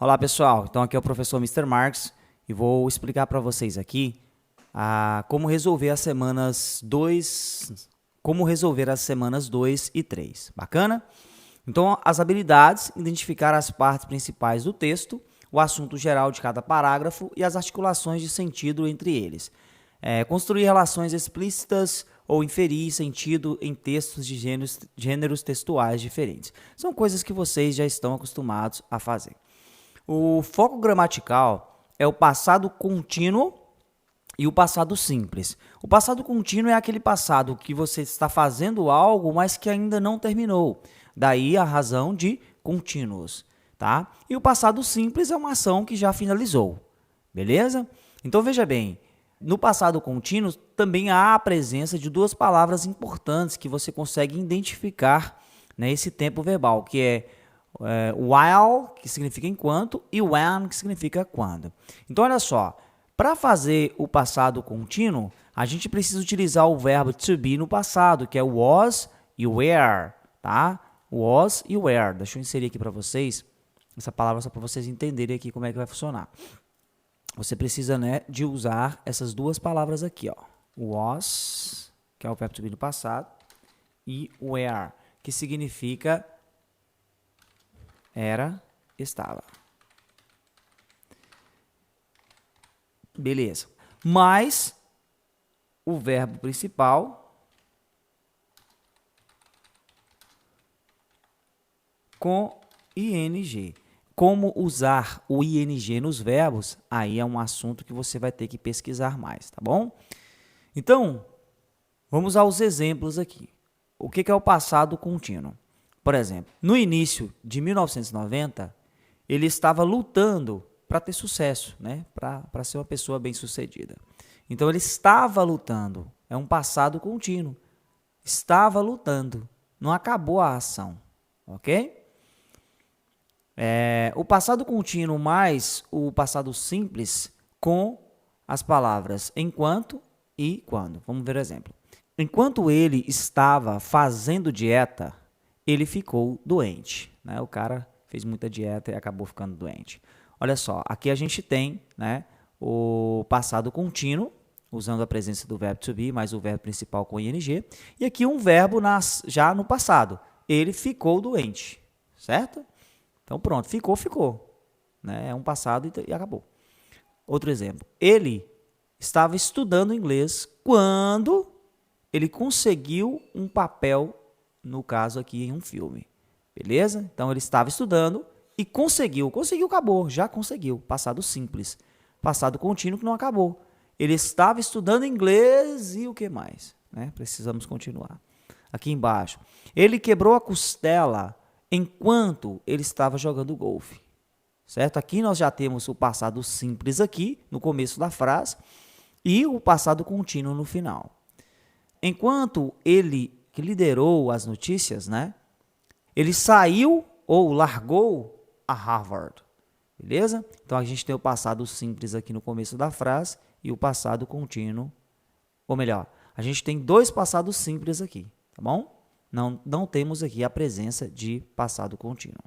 Olá pessoal, então aqui é o professor Mr. Marx e vou explicar para vocês aqui como resolver as semanas 2 e 3, bacana? Então as habilidades, identificar as partes principais do texto, o assunto geral de cada parágrafo e as articulações de sentido entre eles. Construir relações explícitas ou inferir sentido em textos de gêneros textuais diferentes. São coisas que vocês já estão acostumados a fazer. O foco gramatical é o passado contínuo e o passado simples. O passado contínuo é aquele passado que você está fazendo algo, mas que ainda não terminou. Daí a razão de contínuos, tá? E o passado simples é uma ação que já finalizou, beleza? Então veja bem, no passado contínuo também há a presença de duas palavras importantes que você consegue identificar nesse tempo verbal, que é while, que significa enquanto, e when, que significa quando. Então, olha só, para fazer o passado contínuo, a gente precisa utilizar o verbo to be no passado, que é was e were, tá? Was e were. Deixa eu inserir aqui para vocês essa palavra só para vocês entenderem aqui como é que vai funcionar. Você precisa, né, de usar essas duas palavras aqui, ó. Was, que é o verbo to be no passado, e were, que significa era, estava. Beleza. Mas o verbo principal com ing. Como usar o ing nos verbos, aí é um assunto que você vai ter que pesquisar mais, tá bom? Então, vamos aos exemplos aqui. O que é o passado contínuo? Por exemplo, no início de 1990, ele estava lutando para ter sucesso, né? Para ser uma pessoa bem-sucedida. Então, ele estava lutando. É um passado contínuo. Estava lutando. Não acabou a ação, ok? O passado contínuo mais o passado simples com as palavras enquanto e quando. Vamos ver o exemplo. Enquanto ele estava fazendo dieta, ele ficou doente, né? O cara fez muita dieta e acabou ficando doente. Olha só, aqui a gente tem, né, o passado contínuo, usando a presença do verbo to be, mais o verbo principal com ing, e aqui um verbo já no passado. Ele ficou doente, certo? Então pronto, ficou. Né? É um passado e acabou. Outro exemplo. Ele estava estudando inglês quando ele conseguiu um papel, no caso aqui, em um filme. Beleza? Então, ele estava estudando e conseguiu. Conseguiu, acabou. Já conseguiu. Passado simples. Passado contínuo que não acabou. Ele estava estudando inglês e o que mais? Né? Precisamos continuar. Aqui embaixo. Ele quebrou a costela enquanto ele estava jogando golfe. Certo? Aqui nós já temos o passado simples aqui, no começo da frase, e o passado contínuo no final. Enquanto ele liderou as notícias, né? Ele saiu ou largou a Harvard. Beleza? Então, a gente tem o passado simples aqui no começo da frase e o passado contínuo. Ou melhor, a gente tem dois passados simples aqui, tá bom? Não temos aqui a presença de passado contínuo.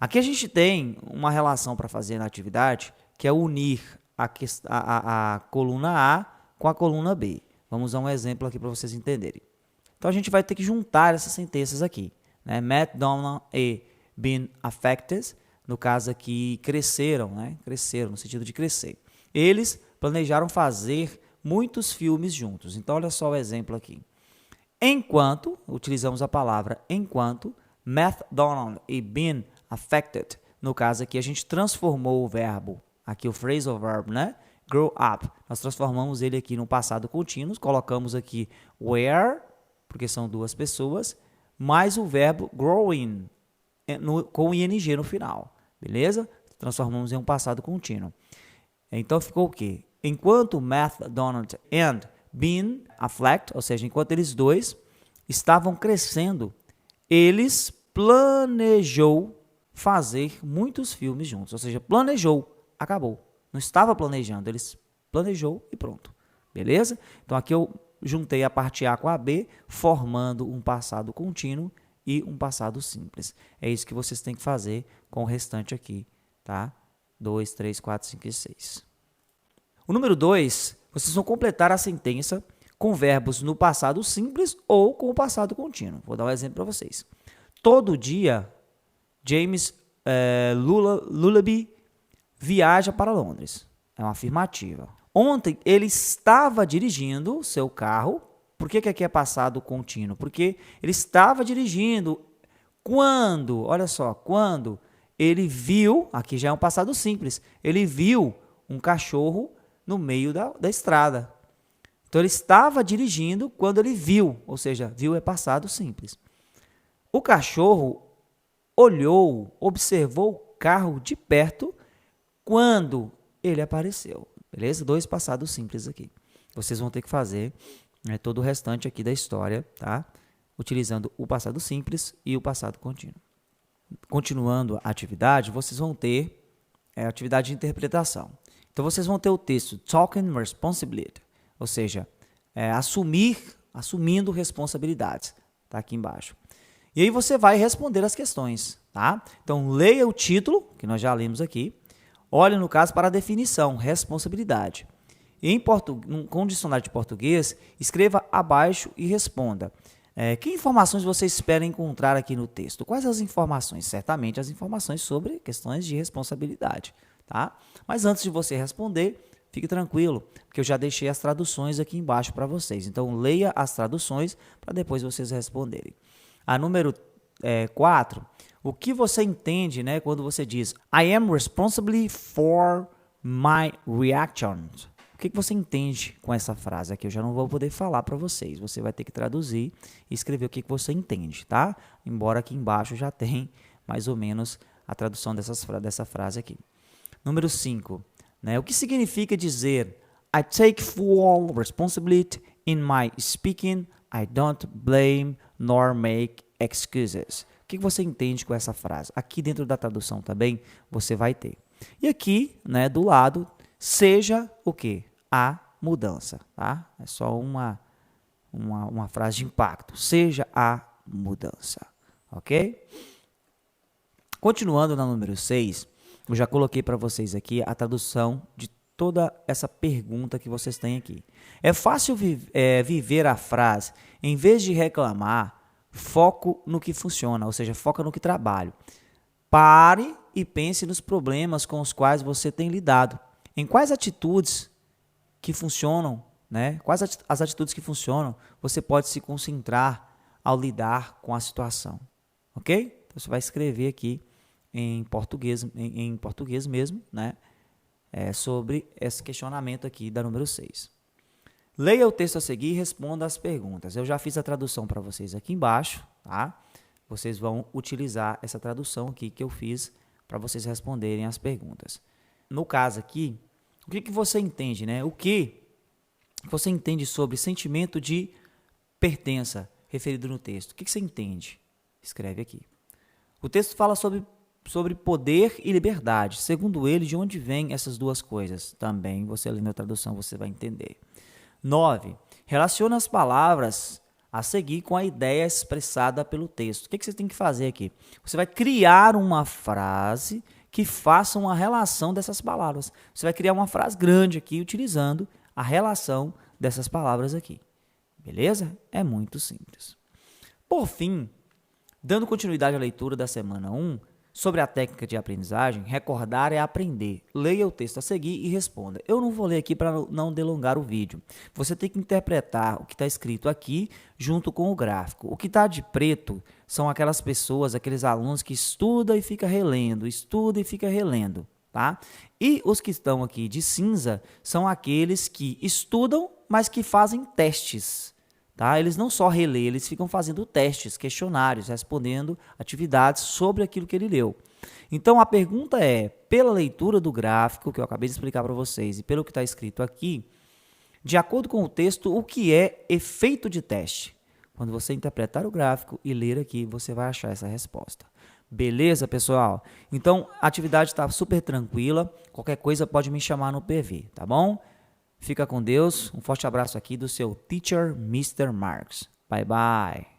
Aqui a gente tem uma relação para fazer na atividade, que é unir a coluna A com a coluna B. Vamos usar um exemplo aqui para vocês entenderem. Então, a gente vai ter que juntar essas sentenças aqui. Né? Matt, Donald e been affected, no caso aqui, cresceram, né? Cresceram, no sentido de crescer. Eles planejaram fazer muitos filmes juntos. Então, olha só o exemplo aqui. Enquanto, utilizamos a palavra enquanto, Matt, Donald e been affected, no caso aqui, a gente transformou o verbo, aqui o phrasal verb, né? Grow up. Nós transformamos ele aqui no passado contínuo, colocamos aqui were, porque são duas pessoas, mais o verbo growing, com ing no final, beleza? Transformamos em um passado contínuo. Então, ficou o quê? Enquanto Matt, Donald and been affected, ou seja, enquanto eles dois estavam crescendo, eles planejou fazer muitos filmes juntos, ou seja, planejou, acabou. Não estava planejando, eles planejou e pronto. Beleza? Então, aqui eu juntei a parte A com a B, formando um passado contínuo e um passado simples. É isso que vocês têm que fazer com o restante aqui tá? 2, 3, 4, 5 e 6. O número 2, vocês vão completar a sentença com verbos no passado simples ou com o passado contínuo. Vou dar um exemplo para vocês. Todo dia, James Lullaby viaja para Londres. É uma afirmativa. Ontem, ele estava dirigindo seu carro. Por que aqui é passado contínuo? Porque ele estava dirigindo quando, olha só, quando ele viu, aqui já é um passado simples, ele viu um cachorro no meio da estrada. Então, ele estava dirigindo quando ele viu, ou seja, viu é passado simples. O cachorro olhou, observou o carro de perto quando ele apareceu. Beleza? 2 passados simples aqui. Vocês vão ter que fazer todo o restante aqui da história, tá? Utilizando o passado simples e o passado contínuo. Continuando a atividade, vocês vão ter a atividade de interpretação. Então, vocês vão ter o texto Talking Responsibility, ou seja, assumindo responsabilidades. Tá aqui embaixo. E aí você vai responder as questões, tá? Então, leia o título, que nós já lemos aqui. Olhe, no caso, para a definição, responsabilidade. E com o dicionário de português, escreva abaixo e responda. Que informações você espera encontrar aqui no texto? Quais as informações? Certamente as informações sobre questões de responsabilidade, tá? Mas antes de você responder, fique tranquilo, porque eu já deixei as traduções aqui embaixo para vocês. Então, leia as traduções para depois vocês responderem. A número 4, o que você entende, né, quando você diz I am responsible for my reactions? O que você entende com essa frase aqui? Eu já não vou poder falar para vocês. Você vai ter que traduzir e escrever o que você entende, tá? Embora aqui embaixo já tem mais ou menos a tradução dessa frase aqui. Número 5, né? O que significa dizer I take full responsibility in my speaking, I don't blame nor make excuses. O que você entende com essa frase? Aqui dentro da tradução também você vai ter. E aqui, né, do lado, seja o quê? A mudança, tá? É só uma frase de impacto. Seja a mudança, ok? Continuando na número 6, eu já coloquei para vocês aqui a tradução de toda essa pergunta que vocês têm aqui. É fácil viver a frase, em vez de reclamar, foco no que funciona, ou seja, foca no que trabalho. Pare e pense nos problemas com os quais você tem lidado. Em quais atitudes que funcionam, né? Quais as atitudes que funcionam, você pode se concentrar ao lidar com a situação. Ok? Então, você vai escrever aqui em português mesmo, né? Sobre esse questionamento aqui da número 6. Leia o texto a seguir e responda as perguntas. Eu já fiz a tradução para vocês aqui embaixo, tá? Vocês vão utilizar essa tradução aqui que eu fiz para vocês responderem as perguntas. No caso aqui, o que você entende, né? O que você entende sobre sentimento de pertença referido no texto? O que você entende? Escreve aqui. O texto fala sobre poder e liberdade. Segundo ele, de onde vêm essas duas coisas? Também, você lendo a tradução, você vai entender. 9. Relaciona as palavras a seguir com a ideia expressada pelo texto. O que você tem que fazer aqui? Você vai criar uma frase que faça uma relação dessas palavras. Você vai criar uma frase grande aqui, utilizando a relação dessas palavras aqui. Beleza? É muito simples. Por fim, dando continuidade à leitura da semana 1, sobre a técnica de aprendizagem, recordar é aprender. Leia o texto a seguir e responda. Eu não vou ler aqui para não delongar o vídeo. Você tem que interpretar o que está escrito aqui junto com o gráfico. O que está de preto são aquelas pessoas, aqueles alunos que estudam e fica relendo, tá? E os que estão aqui de cinza são aqueles que estudam, mas que fazem testes. Tá? Eles não só relêem, eles ficam fazendo testes, questionários, respondendo atividades sobre aquilo que ele leu. Então, a pergunta é, pela leitura do gráfico, que eu acabei de explicar para vocês, e pelo que está escrito aqui, de acordo com o texto, o que é efeito de teste? Quando você interpretar o gráfico e ler aqui, você vai achar essa resposta. Beleza, pessoal? Então, a atividade está super tranquila. Qualquer coisa pode me chamar no PV, tá bom? Fica com Deus. Um forte abraço aqui do seu Teacher Mr. Marks. Bye, bye.